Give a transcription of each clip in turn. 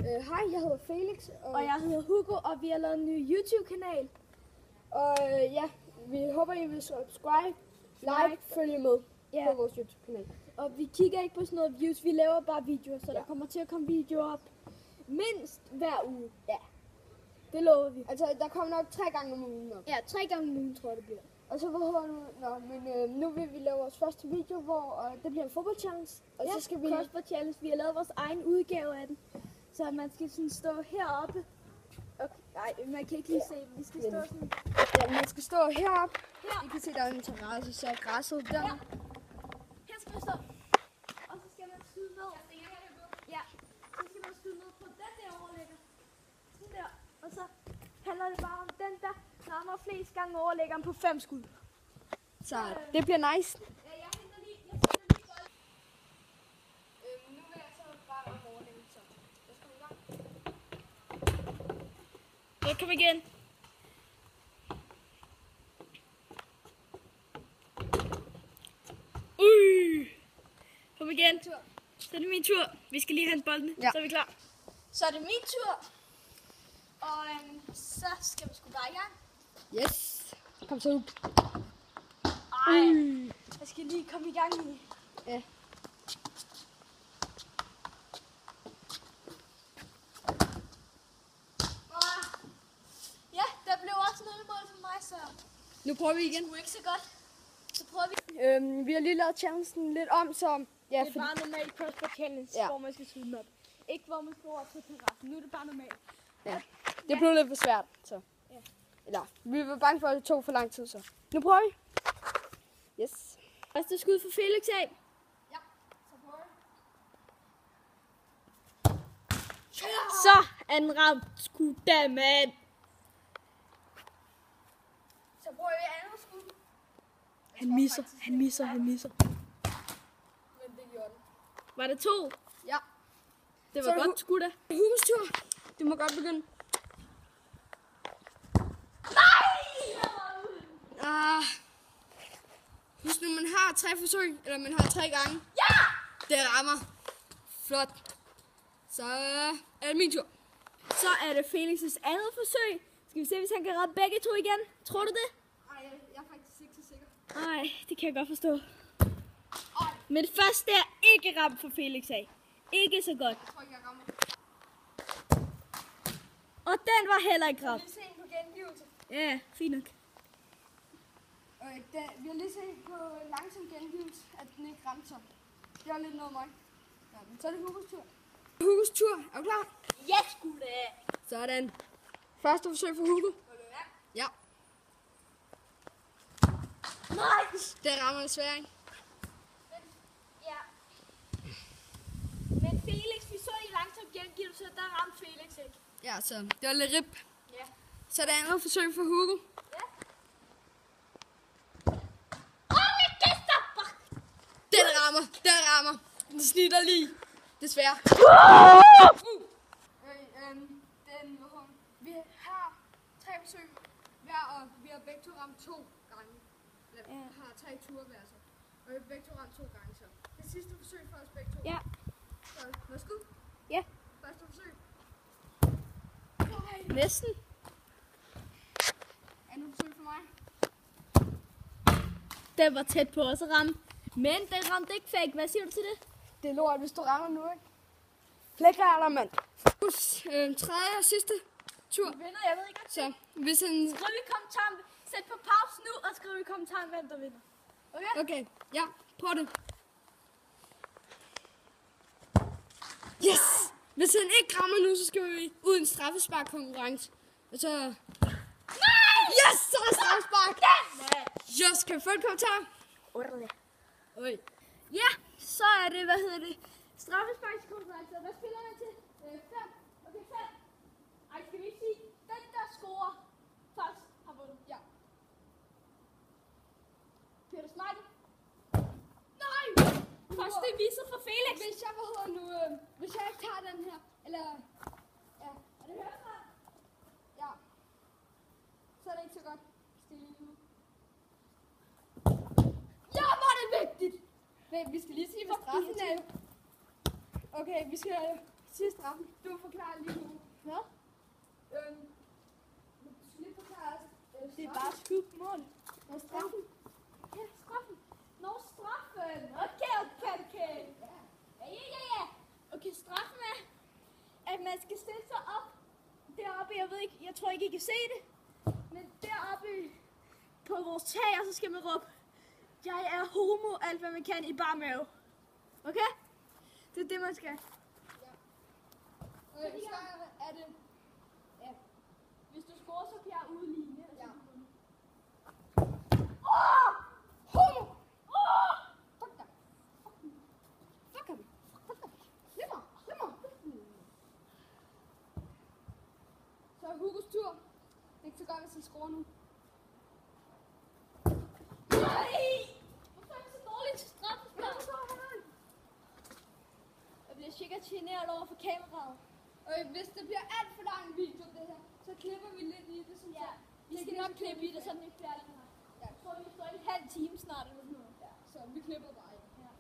Hej, jeg hedder Felix. Og jeg hedder Hugo, og vi har lavet en ny YouTube-kanal. Og ja, vi håber, I vil subscribe, like, følge med på vores YouTube-kanal. Og vi kigger ikke på sådan noget views, vi laver bare videoer, så der kommer til at komme videoer op mindst hver uge. Ja, det lover vi. Altså, der kommer nok 3 gange om ugen op. Ja, 3 gange om ugen, tror jeg, det bliver. Og så nu vil vi lave vores første video, hvor det bliver en fodboldchallenge. Og Ja, så skal vi... CrossFit Challenge. Vi har lavet vores egen udgave af den. Så man skal sådan stå heroppe. Okay, nej, man kan ikke lige se den. Vi skal stå sådan. Ja, man skal stå heroppe. Her. I kan se, der er en terrasse, så er græsset der. Ja. Her skal man stå. Og så skal man skyde ned. Ja, så skal man skyde ned på den der overlægger. Sådan der. Og så handler det bare om den der rammer flest gange overlæggeren på 5 skud. Så det bliver nice. Ja, jeg henter lige bold. Nu vil jeg så bare om overlæggen, så lad os komme i gang. Så kom igen. Kom igen. Så er det min tur. Vi skal lige hente boldene. Ja. Så er vi klar. Så er det min tur. Og så skal vi sgu bare i gang. Yes. Kom så ud. Ej, jeg skal lige komme i gang i. Ja. Ja, der blev også noget mål for mig, så Nu prøver vi igen. det er ikke så godt. Så prøver vi. Vi har lige lavet challengen lidt om, så... Ja, Det er bare normalt CrossFit Challenge, hvor man skal skyde den op. Ikke hvor man står op på terrassen. Nu er det bare normalt. ja. Det blev lidt for svært, så... Ja. Eller, vi var bange for, at det tog for lang tid, så... Nu prøver vi. Yes. Første skud for Felix af. Ja, så prøver vi. Så er den ramt. Skud da, mand. Så prøver vi andet skud. Han misser. Men det gjorde den. Var det 2? Ja. Det Så var er det godt skud da. Hugus tur. Du må godt begynde. Husk nu, man har 3 forsøg, eller man har 3 gange. Ja! Det rammer. Flot. Så er det min tur. Så er det Felix' andet forsøg. Skal vi se, hvis han kan ramme begge to igen. Tror du det? Nej, jeg er faktisk ikke så sikker. Nej, det kan jeg godt forstå. Men det første er ikke ramt for Felix af. Ikke så godt. Jeg tror ikke, jeg rammer. Og den var heller ikke ramt. Vi har lige set på gengivelse. Ja, fint nok. Vi har lige set på langsom gengivelse, at den ikke ramte sig. Det var lidt noget mig. Ja, men så er det Hugus tur. Hugus tur. Er du klar? Ja, sgu da. Sådan. Første forsøg for Hugo. Ja. Nej. Det rammer desværre ikke. Ja. Men Felix, vi så i langsom gengivelse, der ramte Felix ikke. Ja, så det var lidt rip. Ja. Så er det andet forsøg for Hugo. Ja. Åh, gæster! Den rammer. Den snitter lige. Desværre. Vi har 3 forsøg hver, og vi har begge to ramt 2 gange. Eller vi har 3 ture hver så. Og vi har begge to ramt 2 gange så. Det sidste forsøg for os begge to. Ja. Så værsgo. Ja. Første forsøg. Næsten. Andet forsøg for mig. Den var tæt på os at ramme. Men den ramte ikke fake. Hvad siger du til det? Det er lort, hvis du rammer nu, ikke? Flækkerter, mand. Tredje og sidste tur. Vinder, jeg ved ikke. Så hvis han... Skriv i kommentaren. Sæt på pause nu, og skriv i kommentaren, hvem der vinder. Okay? Okay, ja, prøv det. Yes! Hvis han ikke rammer nu, så skal vi ud i en straffespark-konkurrence. Og så... Nej! Yes! Så er der straffespark! Yes! Kan vi få en kommentar? Oj. Ja, så er det, straffesparkskonkurrence. Hvad spiller man til? 5. Okay, 5. Ej, skal vi ikke sige, den der scorer først har vundet? Ja. Peter Smeichel. Nej! Første viser for Felix. Hvis jeg, hvis jeg ikke tager den her, eller... Ja, er det herfra? Ja. Så er det ikke så godt. Stille nu. Ja, hvor er det vigtigt! Men vi skal lige sige, hvad straffen er. Okay, vi skal Sidste straffen. Du forklarer lige nu. Hvad? Du skal lige forklare os. Det er bare skud på mål. Nå, straffen. Ja, straffen. Nå, straffen. Okay. Ja. Okay, straffen er, at man skal stille sig op deroppe. Jeg ved ikke, jeg tror ikke, I kan se det. Men deroppe på vores tag, og så skal man råbe, jeg er homo, alt hvad man kan i bare mave. Okay? Det er det, man skal. Så er det... Ja. Hvis du scorer, så kan jeg udligne. Ja. Homo! Fuck dig. Fuck ham. Slimmer. Så er Hugos tur. Det er ikke så godt, hvis han scorer nu. Nej! Hvorfor er det så dårligt til straffespark? Jeg bliver sikkert generet over for kameraet. Hvis det bliver alt for lang video, det her, så klipper vi lidt i det, som Ja, vi skal nok klippe i det, så den ikke bliver alt for lang. Ja. Jeg tror, vi står en halv time snart eller sådan noget. Ja, så vi klipper bare ikke. Ja.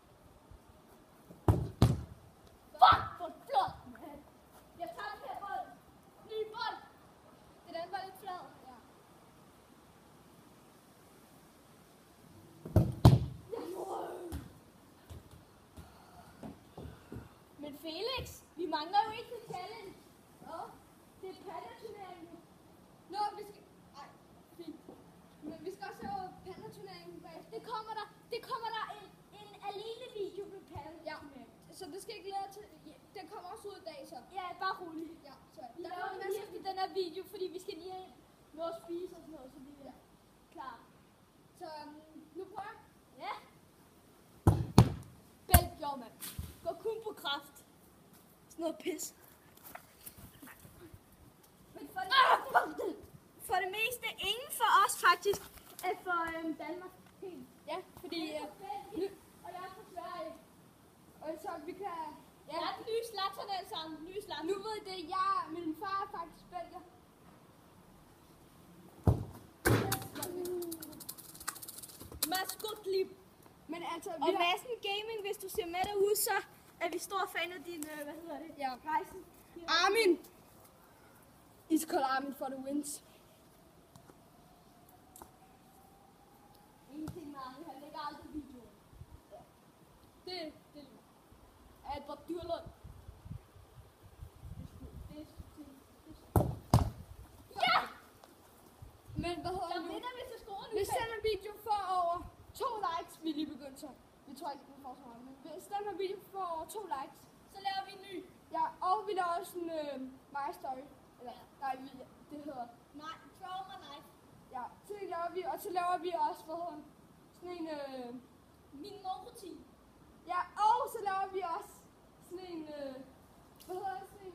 Fuck, hvor flot, mand! Jeg tager den her bold. Ny bold. Den anden var lidt flad. Ja. Men Felix, vi mangler jo ikke til challenge. Det er pandeturneringen nu. Nå, vi skal... Ej, fint. Men vi skal også have pandeturneringen bagefter. Det kommer der en alene video med Ja, pandeturneringen. så det skal ikke glæde til... Ja, den kommer også ud i dag, så. Ja, bare rolig. Ja, så Vi der laver kommer en masse... lige den her video, fordi vi skal lige nå at spise og sådan noget, så vi er klar. Så nu prøver jeg. Ja. Bæltjord, mand. Går kun på kraft. Sådan noget pis. Men for det meste ingen for os faktisk, er for Danmark. Helt. Ja, fordi... Nu. Og jeg er fra Sverige. Og så vi kan... Ja, jeg er den nye Zlatan alle sammen. Nye Zlatan. Nu ved I det, min far er faktisk belgier. Maskotlip. Men altså, Og Madsen Gaming, hvis du ser med derude, så er vi store fan af din, hvad hedder det? Ja. Rejsen. Armin! Iskold Armin for the wins. Ingenting meget. Han lægger aldrig videoen. Det er Albert Dyrlund. Ja! Men hvad hedder Jeg det nu? vinder, hvis jeg scorer nu. Hvis den her video får over 2 likes, vi er lige begyndt så. Vi tror ikke, den får så meget, men hvis den her video får over 2 likes, Så laver vi en ny. ja, og vi laver også en my story. Eller, nej, det hedder, Nej, throw my knife. ja, så laver vi, og så laver vi også, hvad hedder sådan en, Min morrotin. ja, og så laver vi også sådan en, hvad hedder det, sådan en,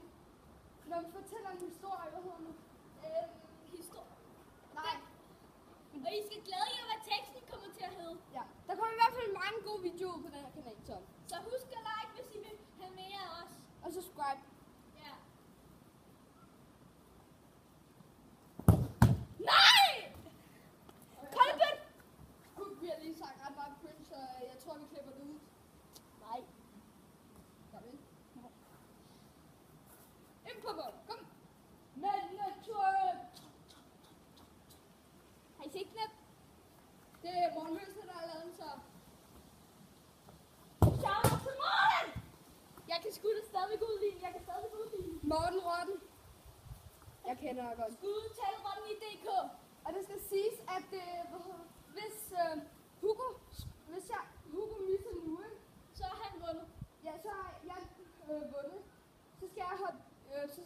når vi fortæller en historie, hvad hedder det? Historie. Nej, Og I skal glæde jer, hvad teksten kommer til at hedde. ja, der kommer i hvert fald mange gode videoer på den her kanal, så. Så husk at like, hvis I vil have mere af os. Og subscribe. Ja. Nej! Kolben! Gud, vi har lige sagt ret meget cringe, så jeg tror, vi klipper det ud. Nej. Kom ind. Ind på bolden, kom. Natur. Har I set knæp? Det er Morten Mølse, der har lavet den, så. Shout out til Morten! Jeg kan sgu da stadig udligne. Jeg kan stadig udligne. Morten Rotten. Jeg kender dig godt. Skud til Rotten i DK. Og det skal siges, at hvis Hugo misser nu, ikke? Så er han vundet. Ja, så har jeg vundet. Så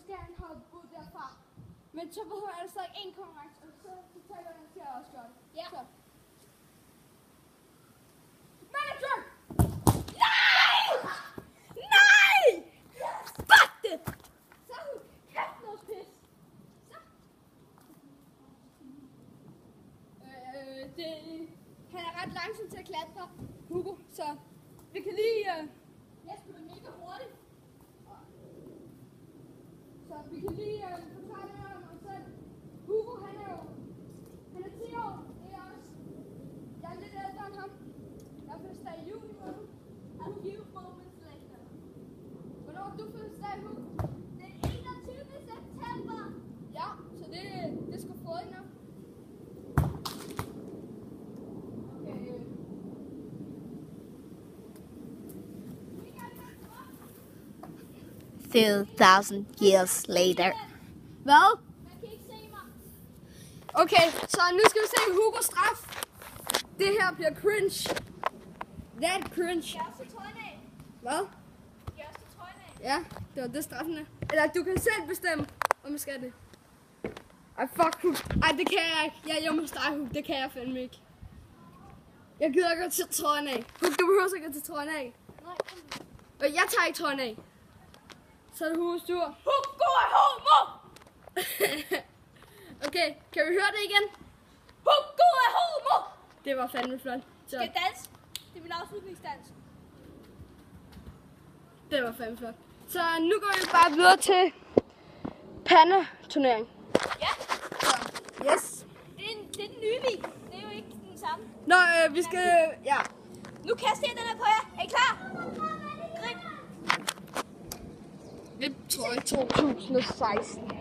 skal han hoppe ud derfra. Men så behøver jeg altså ikke en konkurrence, og så taler jeg til at også gøre det. Ja. Så. Manager! Nej! Nej! Fuck det! Så Kæft noget pis. Så. Han er ret langsom til at klatre, Hugo, så vi kan lige... Jeg skulle da mega hurtigt. Så vi kan lige forklare lidt om os selv. Hugo, han er 10 år, det er også. Jeg er lidt ældre end ham. Jeg er fødselsdag i juni måned. A few moments later. Hvornår er du fødselsdag? Den 21. september. Ja, så det skal få ind nu. Okay. 2,000 years later. Hvad? Man kan ikke se mig. Okay, så nu skal vi se Hugos straf. Det her bliver cringe. That cringe. Jeg også trøjen af. Hvad? Jeg også trøjen af. Ja, det var det straffen er. Eller du kan selv bestemme, om jeg skal det. Ej, fuck Hug. Ej, det kan jeg ikke. Jeg er hjemme hos dig, Hug. Det kan jeg fandme ikke. Jeg gider ikke at tage trøjen af. Hug, du behøver ikke at tage trøjen af. Nej, kom. Og jeg tager ikke trøjen af. Så er det Hugos tur. Hugo er homo! Okay, kan vi høre det igen? Hugo er homo! Det var fandme flot. Så, Skal jeg danse? Det er min afslutningsdans. det var fandme flot. Så nu går vi bare videre til pandeturnering. Ja, Yes. det er den nye bil. Det er jo ikke den samme. Nå, vi skal... Ja. Nu kaster jeg den her på jer. Er I klar? Grib. Jeg tror i 2016.